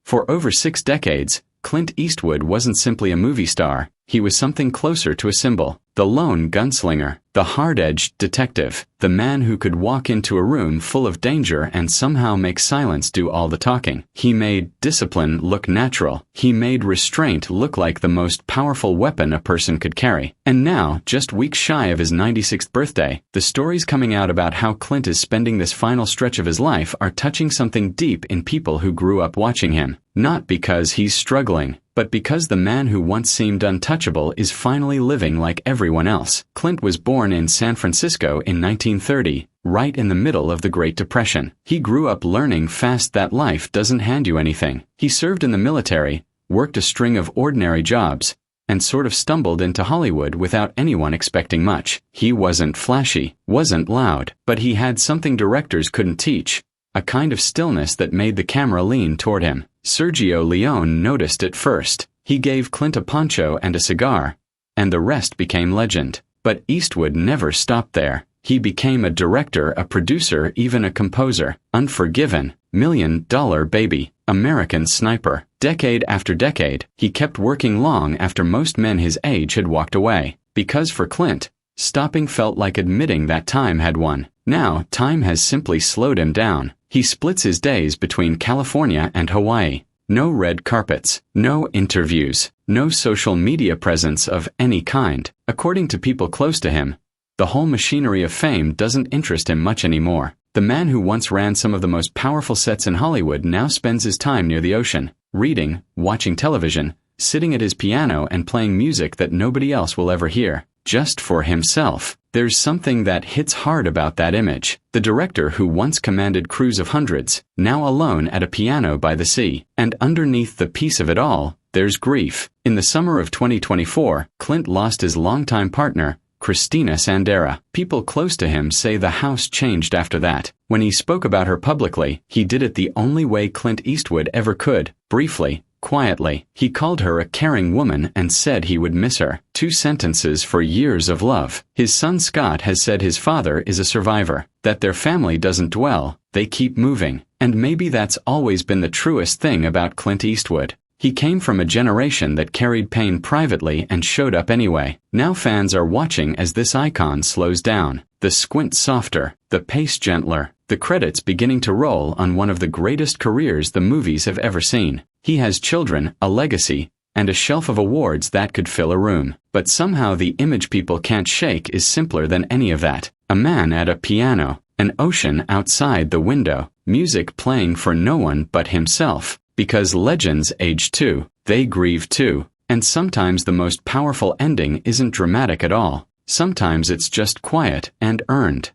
For over 6 decades, Clint Eastwood wasn't simply a movie star, he was something closer to a symbol. The lone gunslinger, the hard-edged detective, the man who could walk into a room full of danger and somehow make silence do all the talking. He made discipline look natural. He made restraint look like the most powerful weapon a person could carry. And now, just weeks shy of his 96th birthday, the stories coming out about how Clint is spending this final stretch of his life are touching something deep in people who grew up watching him. Not because he's struggling, but because the man who once seemed untouchable is finally living like everyone else. Clint was born in San Francisco in 1930, right in the middle of the Great Depression. He grew up learning fast that life doesn't hand you anything. He served in the military, worked a string of ordinary jobs, and sort of stumbled into Hollywood without anyone expecting much. He wasn't flashy, wasn't loud, but he had something directors couldn't teach, a kind of stillness that made the camera lean toward him. Sergio Leone noticed it first. He gave Clint a poncho and a cigar, and the rest became legend. But Eastwood never stopped there. He became a director, a producer, even a composer. Unforgiven, $1 Million Baby, American Sniper. Decade after decade, he kept working long after most men his age had walked away. Because for Clint, stopping felt like admitting that time had won. Now, time has simply slowed him down. He splits his days between California and Hawaii. No red carpets, no interviews, no social media presence of any kind. According to people close to him, the whole machinery of fame doesn't interest him much anymore. The man who once ran some of the most powerful sets in Hollywood now spends his time near the ocean, reading, watching television, sitting at his piano and playing music that nobody else will ever hear. Just for himself. There's something that hits hard about that image. The director who once commanded crews of hundreds, now alone at a piano by the sea. And underneath the peace of it all, there's grief. In the summer of 2024, Clint lost his longtime partner, Christina Sandera. People close to him say the house changed after that. When he spoke about her publicly, he did it the only way Clint Eastwood ever could, briefly, quietly. He called her a caring woman and said he would miss her. 2 sentences for years of love. His son Scott has said his father is a survivor, that their family doesn't dwell, they keep moving. And maybe that's always been the truest thing about Clint Eastwood. He came from a generation that carried pain privately and showed up anyway. Now fans are watching as this icon slows down. The squint softer, the pace gentler, the credits beginning to roll on one of the greatest careers the movies have ever seen. He has children, a legacy, and a shelf of awards that could fill a room. But somehow the image people can't shake is simpler than any of that. A man at a piano, an ocean outside the window, music playing for no one but himself. Because legends age too, they grieve too. And sometimes the most powerful ending isn't dramatic at all. Sometimes it's just quiet and earned.